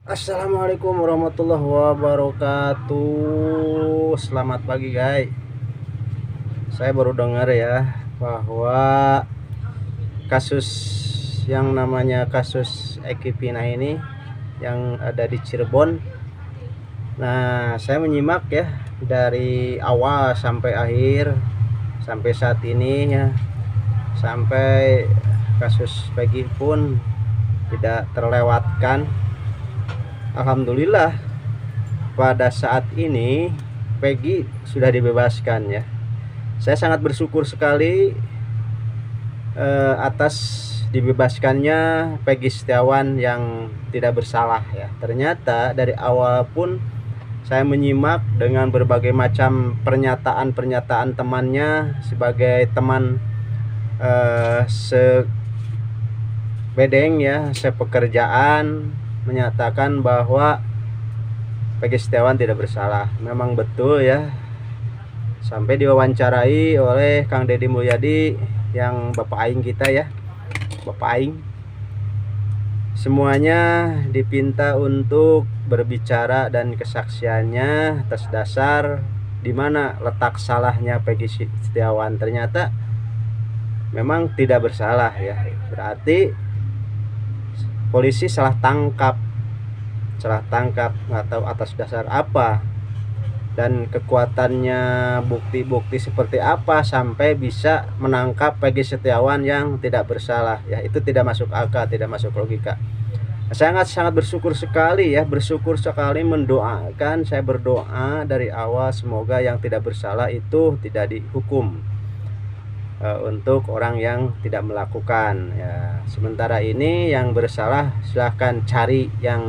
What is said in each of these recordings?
Assalamualaikum warahmatullahi wabarakatuh. Selamat pagi guys. Saya baru dengar ya bahwa kasus yang namanya kasus Eki Pina ini yang ada di Cirebon. Nah, saya menyimak ya dari awal sampai akhir sampai saat ini ya, sampai kasus Peggy pun tidak terlewatkan. Alhamdulillah pada saat ini Peggy sudah dibebaskan ya. Saya sangat bersyukur sekali atas dibebaskannya Peggy Setiawan yang tidak bersalah ya. Ternyata dari awal pun saya menyimak dengan berbagai macam pernyataan-pernyataan temannya sebagai teman sebedeng ya, sepekerjaan, menyatakan bahwa Peggy Setiawan tidak bersalah. Memang betul ya, sampai diwawancarai oleh Kang Deddy Mulyadi yang Bapak Aing kita ya, Bapak Aing. Semuanya dipinta untuk berbicara dan kesaksiannya atas dasar di mana letak salahnya Peggy Setiawan. Ternyata memang tidak bersalah ya. Berarti polisi salah tangkap, nggak tahu atas dasar apa dan kekuatannya, bukti-bukti seperti apa sampai bisa menangkap Peggy Setiawan yang tidak bersalah ya. Itu tidak masuk akal, tidak masuk logika. Sangat-sangat bersyukur sekali ya, bersyukur sekali, mendoakan, saya berdoa dari awal semoga yang tidak bersalah itu tidak dihukum untuk orang yang tidak melakukan ya. Sementara ini yang bersalah silahkan cari yang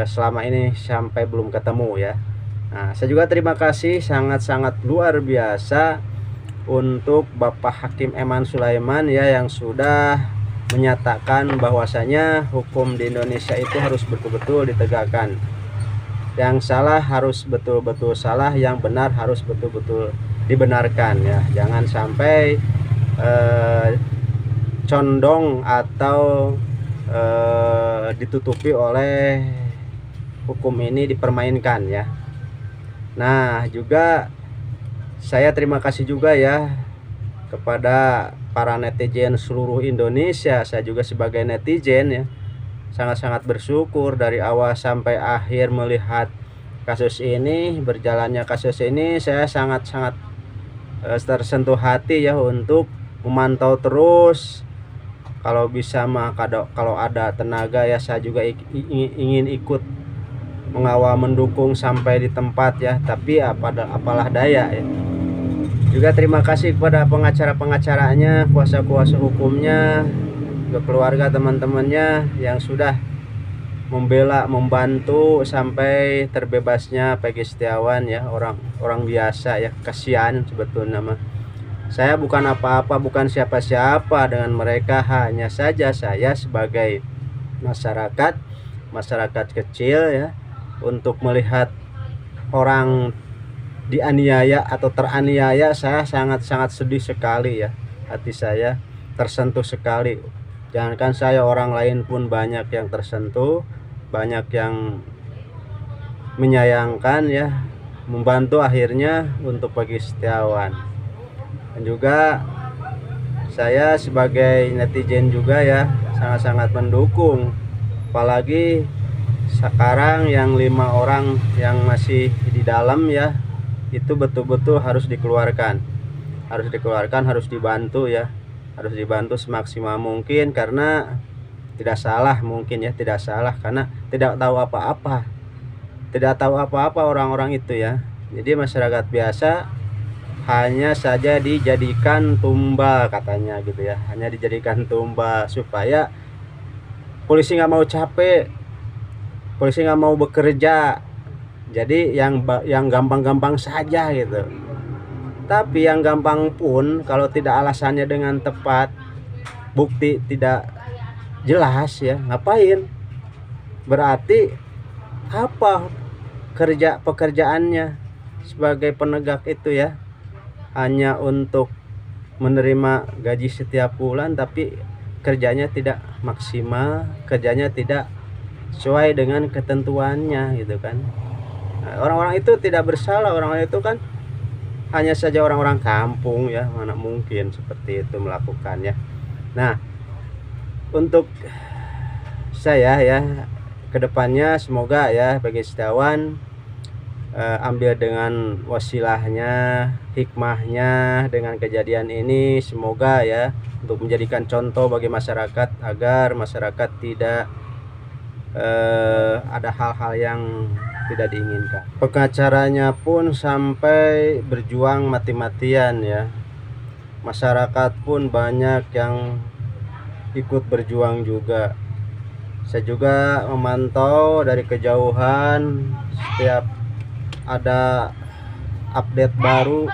selama ini sampai belum ketemu ya. Nah, saya juga terima kasih sangat-sangat luar biasa untuk Bapak Hakim Eman Sulaiman ya, yang sudah menyatakan bahwasanya hukum di Indonesia itu harus betul-betul ditegakkan. Yang salah harus betul-betul salah, yang benar harus betul-betul dibenarkan ya. Jangan sampai condong atau ditutupi oleh hukum ini, dipermainkan ya. Nah, juga saya terima kasih juga ya kepada para netizen seluruh Indonesia. Saya juga sebagai netizen ya sangat-sangat bersyukur dari awal sampai akhir melihat kasus ini, berjalannya kasus ini. Saya sangat-sangat tersentuh hati ya untuk memantau terus. Kalau bisa mah kalau ada tenaga ya saya juga ingin ikut mengawal, mendukung sampai di tempat ya, tapi apalah daya ya. Juga terima kasih kepada pengacara-pengacaranya, kuasa-kuasa hukumnya, ke keluarga teman-temannya yang sudah membela, membantu sampai terbebasnya Peggy Setiawan ya. Orang biasa ya, kasihan sebetulnya mah. Saya bukan apa-apa, bukan siapa-siapa dengan mereka, hanya saja saya sebagai masyarakat kecil ya, untuk melihat orang dianiaya atau teraniaya, saya sangat-sangat sedih sekali ya. Hati saya tersentuh sekali. Jangankan saya, orang lain pun banyak yang tersentuh, banyak yang menyayangkan ya, membantu akhirnya untuk Peggy Setiawan. Dan juga saya sebagai netizen juga ya sangat-sangat mendukung, apalagi sekarang yang 5 orang yang masih di dalam ya, itu betul-betul harus dikeluarkan, harus dibantu ya, harus dibantu semaksimal mungkin, karena tidak salah, mungkin ya tidak salah karena tidak tahu apa-apa orang-orang itu ya. Jadi masyarakat biasa hanya saja dijadikan tumbal katanya gitu ya, hanya dijadikan tumbal supaya polisi nggak mau capek, polisi nggak mau bekerja, jadi yang gampang-gampang saja gitu. Tapi yang gampang pun kalau tidak alasannya dengan tepat, bukti tidak jelas ya, ngapain? Berarti apa pekerjaannya sebagai penegak itu ya? Hanya untuk menerima gaji setiap bulan, tapi kerjanya tidak maksimal, kerjanya tidak sesuai dengan ketentuannya gitu kan. Nah, orang-orang itu tidak bersalah, orang-orang itu kan hanya saja orang-orang kampung ya, mana mungkin seperti itu melakukannya. Nah, untuk saya ya kedepannya semoga ya bagi setiawan ambil dengan wasilahnya, hikmahnya dengan kejadian ini, semoga ya untuk menjadikan contoh bagi masyarakat agar masyarakat tidak ada hal-hal yang tidak diinginkan. Pengacaranya pun sampai berjuang mati-matian ya. Masyarakat pun banyak yang ikut berjuang juga. Saya juga memantau dari kejauhan, setiap ada update baru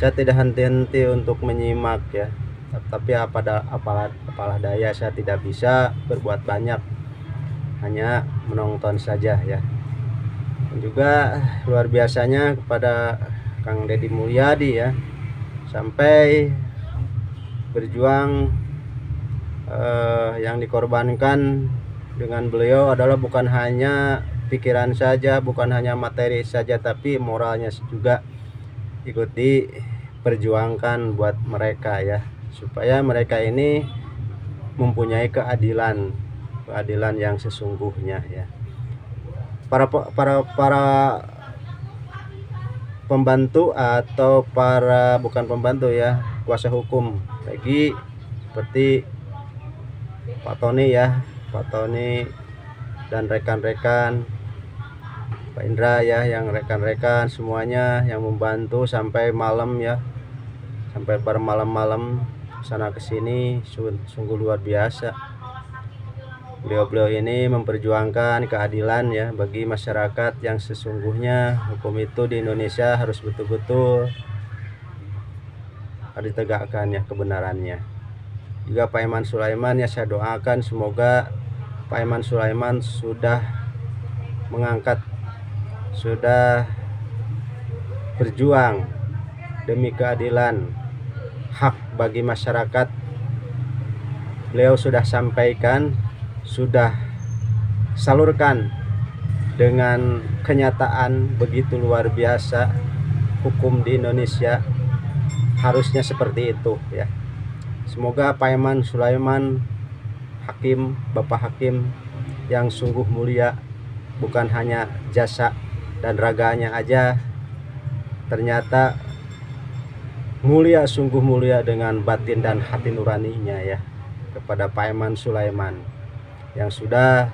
saya tidak henti-henti untuk menyimak ya. Tapi apalah daya, saya tidak bisa berbuat banyak, hanya menonton saja ya. Dan juga luar biasanya kepada Kang Deddy Mulyadi ya, sampai berjuang. Yang dikorbankan dengan beliau adalah bukan hanya pikiran saja, bukan hanya materi saja, tapi moralnya juga ikut diperjuangkan buat mereka ya, supaya mereka ini mempunyai keadilan yang sesungguhnya ya. Para pembantu atau bukan pembantu ya, kuasa hukum bagi seperti Pak Tony ya, Pak Tony dan rekan-rekan, Pak Indra ya, yang rekan-rekan semuanya yang membantu sampai malam ya, sampai bermalam-malam sana kesini, sungguh luar biasa. Beliau ini memperjuangkan keadilan ya bagi masyarakat yang sesungguhnya. Hukum itu di Indonesia harus betul-betul ditegakkan ya, kebenarannya. Juga Pak Iman Sulaiman ya, saya doakan semoga Pak Iman Sulaiman sudah mengangkat, sudah berjuang demi keadilan hak bagi masyarakat. Beliau sudah sampaikan, sudah salurkan dengan kenyataan begitu luar biasa. Hukum di Indonesia harusnya seperti itu ya. Semoga Pak Iman Sulaiman Hakim, Bapak Hakim yang sungguh mulia, bukan hanya jasa dan raganya aja, ternyata mulia, sungguh mulia dengan batin dan hati nuraninya ya. Kepada Pak Iman Sulaiman yang sudah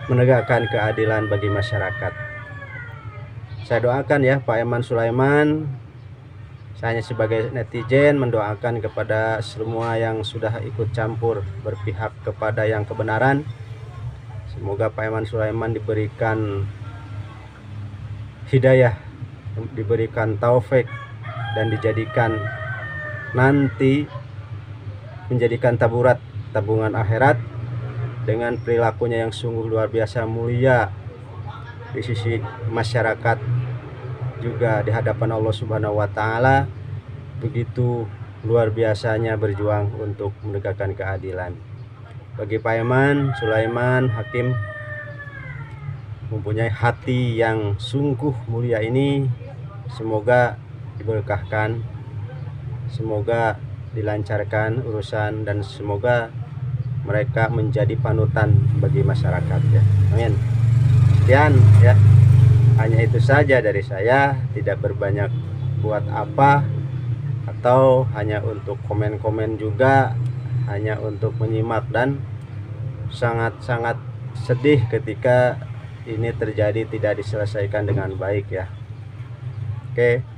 menegakkan keadilan bagi masyarakat. Saya doakan ya Pak Iman Sulaiman. Saya hanya sebagai netizen mendoakan kepada semua yang sudah ikut campur berpihak kepada yang kebenaran. Semoga Pak Iman Sulaiman diberikan hidayah, diberikan taufik, dan dijadikan nanti menjadikan tabungan akhirat dengan perilakunya yang sungguh luar biasa mulia di sisi masyarakat, juga di hadapan Allah Subhanahu wa Ta'ala. Begitu luar biasanya berjuang untuk menegakkan keadilan. Bagi Pak Iman Sulaiman Hakim mempunyai hati yang sungguh mulia ini, semoga diberkahkan, semoga dilancarkan urusan, dan semoga mereka menjadi panutan bagi masyarakat ya. Amin. Sekian ya, hanya itu saja dari saya, tidak berbanyak buat apa, atau hanya untuk komen-komen juga, hanya untuk menyimak, dan sangat-sangat sedih ketika ini terjadi tidak diselesaikan dengan baik ya. Oke.